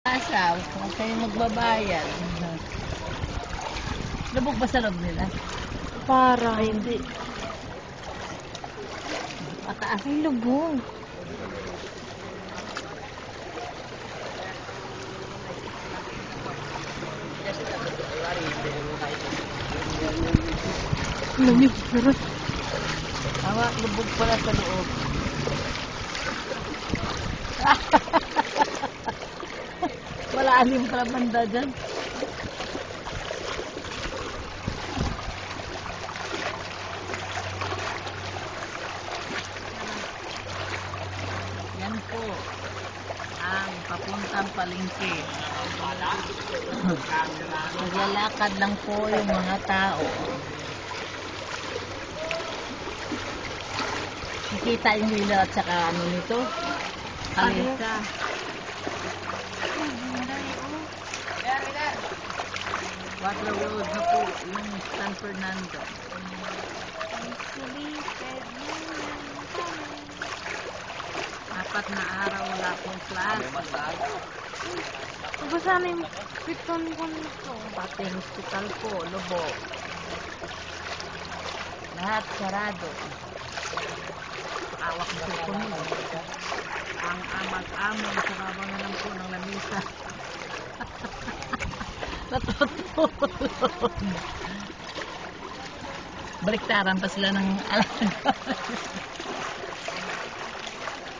Asaw, kung kayo magbabayad. Lubog ba sa loob nila? Para. Ay, hindi. Mataas. Ay, lubog. Lamig, pero Tawa, lubog pala sa loob. Wala alim pala banda dyan. Yan po ang papuntang palengke. Naglalakad lang po yung mga tao. Nakita yung hilo at saka ano nito? Kalisa. Water Road na po, yung San Fernando. Apat na araw wala pong class. Diba sana yung piton ko nito? Pati hospital po, lubog. Lahat sarado. Awak na po nila. Ang amag-amag sa baba na lang po ng lamisa. Natutulog. Baliktaran pa sila ng alaga.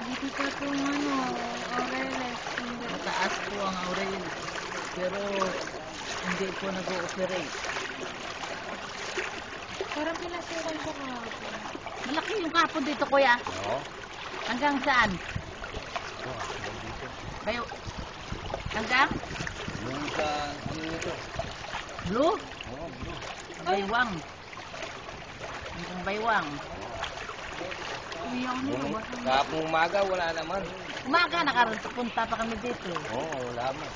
Dito pa kung ano, Aurelis. Mataas po ang Aurelis. Pero hindi po nag-ooperate. Parang pinasiran ko kahapon. Malaki yung kapon dito, kuya. Oo. Hanggang saan? Kayo? Hanggang? Yung sa, ano nito? Blue? Oo, blue. Baywang. Hanggang Baywang. Umiyak na ba? Kapong umaga, wala naman. Umaga, nakarapunta pa kami dito. Oo, wala man.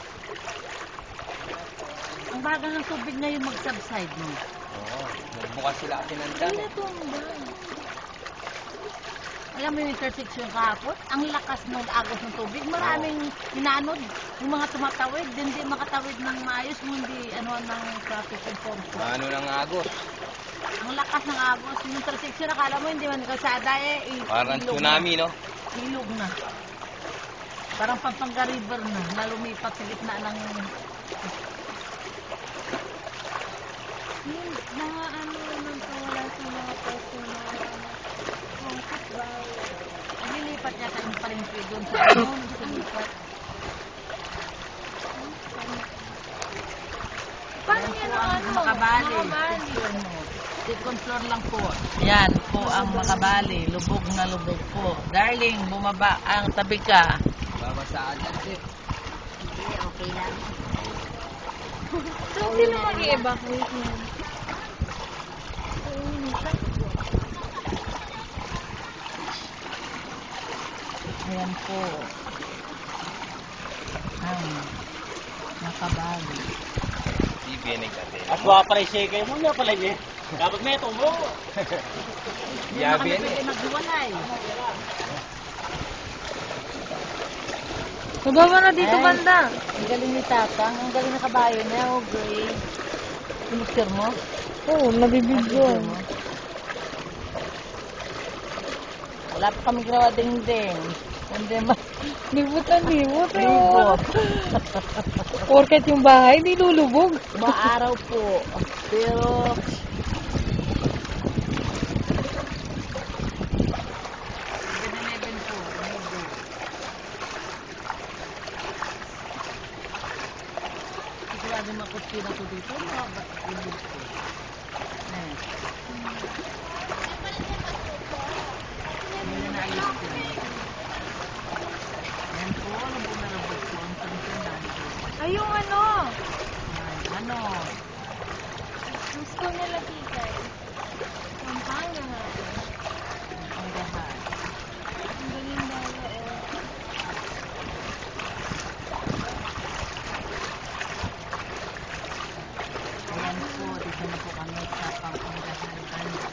Ang bagal ng tubig ngayon mag-subside mo. Oo, nagbukas sila kasi ng Ay, dam. natumba. Alam mo yung intersection kahapon, ang lakas ng agos ng tubig, maraming inanod. Yung mga tumatawid, hindi makatawid ng maayos, hindi ano ng traffic enforcement. Ano ng agos? Ang lakas ng agos, yung intersection, akala mo hindi man kalsada Parang ilog tsunami, no? Na. Ilog na. Parang Pampanga River na, na lumipat sa gitna ng... Yung mga ano naman wala sa mga personal hangkat ba? Nilipat niya sa yung palengke doon sa ano, nilipat. Paano Yan yan po ang ang ano? Makabali. Makabali. Second floor lang po. Yan po ang Makabali. Lubog na lubog po. Darling, bumaba ang tabi ka. Babasaan yan, sir. Hindi, okay lang. So, hindi na mag-i-evacuate yan. Ayan po. Ang Makabali. Ibigay natin. At wala pala yung shaker mo niya pala niya. Dapat may ito mo. Hindi na Yabi kami yan pwede eh. maghiwalay. Mababa na dito Ay. banda. Ang galing ni Tatang. Ang galing na kabayo niya. Oh, great. Pinicture mo? Oo, nabibidyo. Pinicture mo? Wala pa kami ginawa ding-ding. Hindi ma... Libot. Libot. Porket yung bahay, nilulubog. Maaraw po. Pero... Ganun po. Medyo. Sigurado makustina ko dito. Ilog ko. Eh. Hindi na naayos ko. Yan po. Lubog na lubog po. Ang tansinan po. Ay, yung ano? Ano? Yung school nila teacher. Pampanga nga. Ang lahat. Ang galing dala, oh. Ayan po, dito na po kami sa Pampangahan Banda.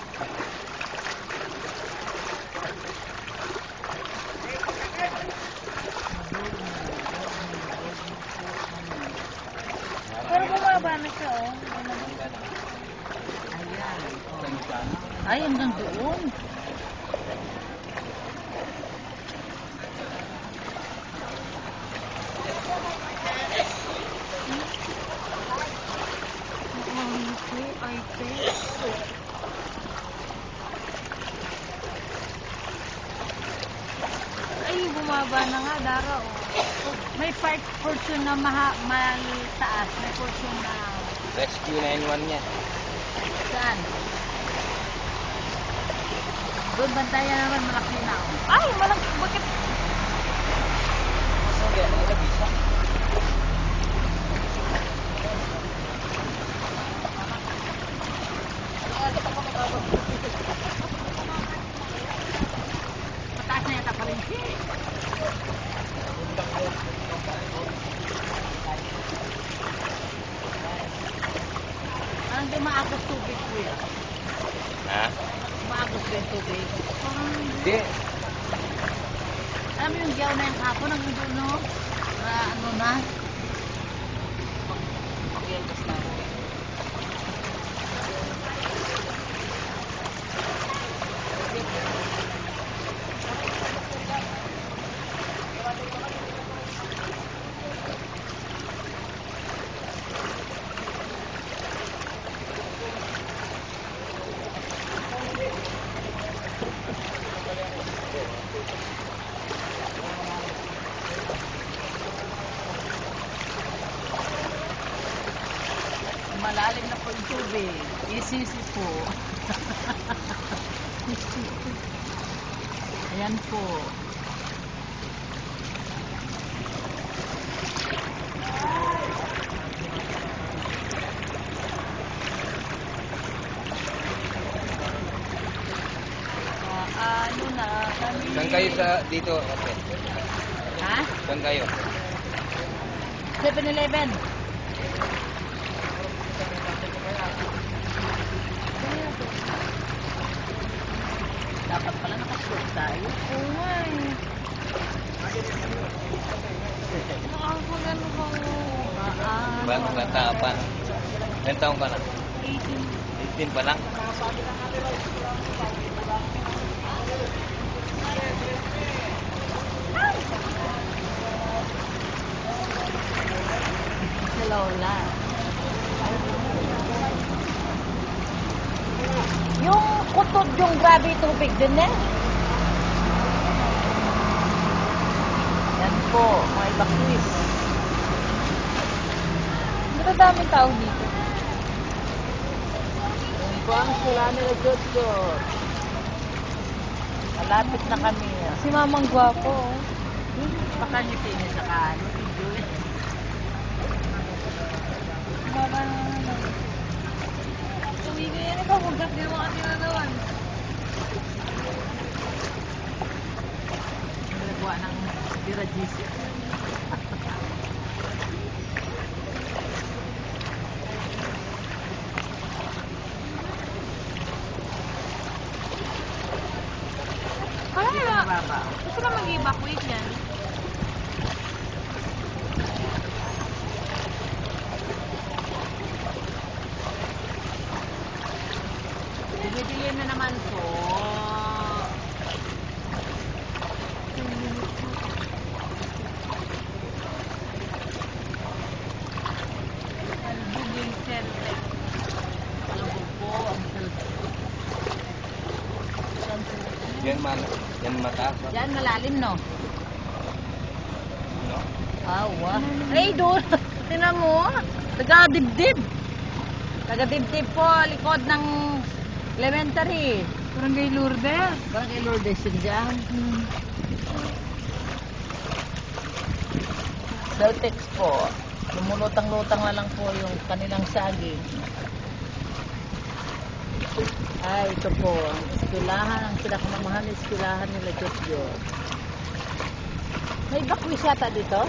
Lubog na lubog po. na siya, oh. Ayan. Oh. Ay, hanggang doon. Ay, think. Ay, bumaba na nga, Dara, oh. May part portion na taas. May portion na Rescue 911 niya. saan? Doon bantayan naman malaki na. Oh. Ay, malaki, bakit? Mataas na yata pala. Parang di maagos tubig, kuya. Ha? Maagos ba yung tubig? Hindi. Alam mo yung giyaw na yung hapon, ang dulo, ano na? Malalim na po yung tubig. Isisi po. Ayan po. Ano na kami? Saan kayo dito? Okay. Ha? Saan kayo? 7-Eleven. Dapat pala nakasuot tayo. Oo nga, eh. Nakakagano ka, oh. Bata pa. Ilan taong ka na? 18. 18 pa lang? Si Lola. Yung kutod yung grabe tubig din eh. Yan po, mga evacuees. Ba't daming tao dito? Yan po ang sula nila Jojo. Malapit na kami. Si Mamang Gwapo, oh. Baka niyo pinil sa kaano. Baba na naman. Tumigil yan ito, huwag di naman ka tinanawan. Nalagwa ng dirajisi. Kaya, Baba. gusto na mag-evacuate yan. Dilim na naman po. Albuging Celtic. Palubog po ang Yan mataas. No? Yan malalim, no? No? Awa. Ay, doon. Tinan mo. Taga-dibdib. Taga-dibdib po, likod ng elementary. Barangay Lourdes. Barangay Lourdes yun dyan. Celtex po. Lumulutang-lutang na lang po yung kanilang saging. Ay, ito po. Ang eskwelahan, ang pinakamamahal na eskwelahan nila Jojo. May bakwis yata dito?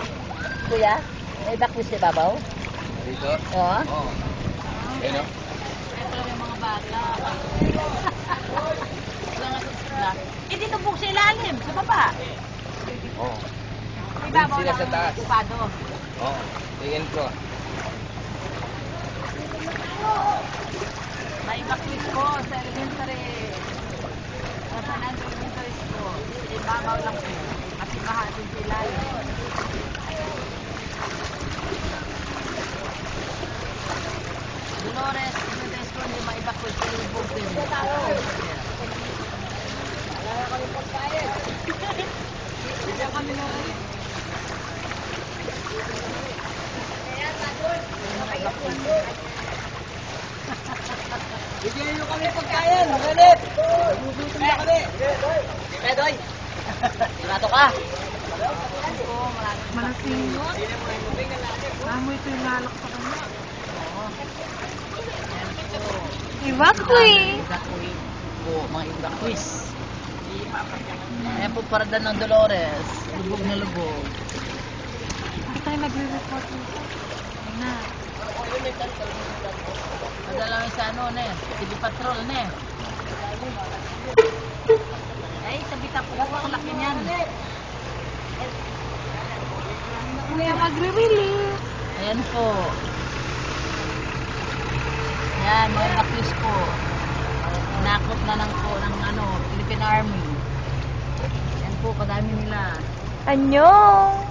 Kuya? May bakwis si Babaw? Dito? Oo. Oo. Ayun o. Ay, pala may mga bata. Wala nga sa eskwela. Eh, dito po sa ilalim, sa baba. Oo. May Doon babaw sila lang sa taas. okupado. Oo. Tingin ko. May bakwis ko sa elementary. Sa San Andrew Elementary School. Ibabaw lang po. Kasi baha din sila. Dolores Elementary School, hindi maibakwis. Ilubog din. Wala kami pagkain. Bigyan kami na rin. Bigyan nyo kami pagkain. Magalit. Nagugutom na kami. Pedoy. Sigurado ka. Malasing yun. Amoy ito yung lalak sa kanya. Ibakwi. Ibakwi po, mga ibakwis. Ayan po parada ng Dolores. Lubog na lubog. Bakit tayo nagre-report nito? Ayun na. Madala sa ano, ne? TV Patrol, ne? Ay, sabi tapo ko, ang laki niyan. Kuya magre-release. Ayan po. Yan, mga bakwis po. Nakot na lang po ng ano, Philippine Army. Yan po, kadami nila. Anyong.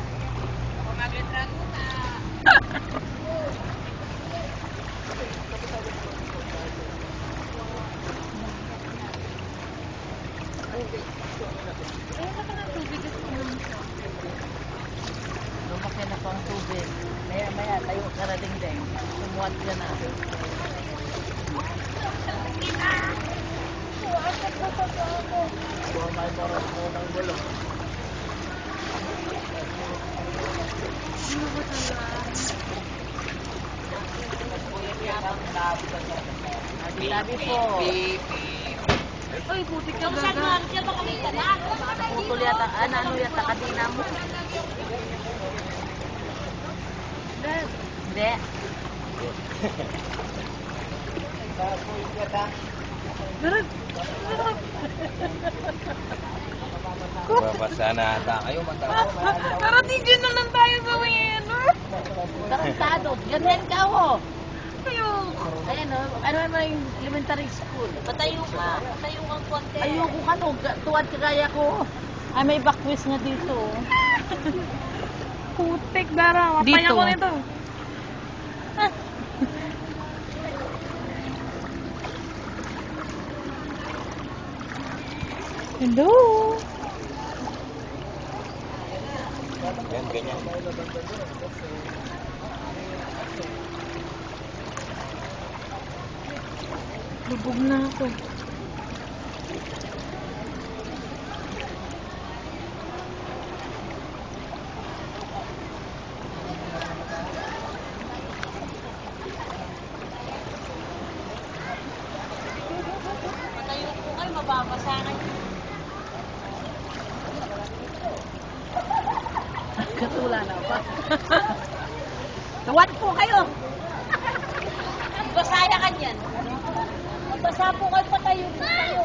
Lumaki na po ang tubig. Maya-maya, tayo ka na ding-ding. Sumuwat ka na. May moron mo ng gulo. Sabi po. Uy, putik ka gaga. Putol yata, ano yata kadina mo? Hindi. Darag. Babasa na ata kayo. Pero DJ na lang tayo gawin. Tarantado. Ganyan ka ho. Ayoko. Ayan o. Ano naman yung elementary school? Patayo ka. Patayo kang konti. Ayoko ka no. Tuwad kagaya ko. Ay, may bakwis nga dito. Putik, Dara. Mapaya Dito. ko nito. Hello. Yan, ganyan. Lubog na ako. Patayo ko kayo, mababasahan. Katula na pa. Tuwad po kayo. Basaya ka dyan. Basa po kayo, patayo po kayo.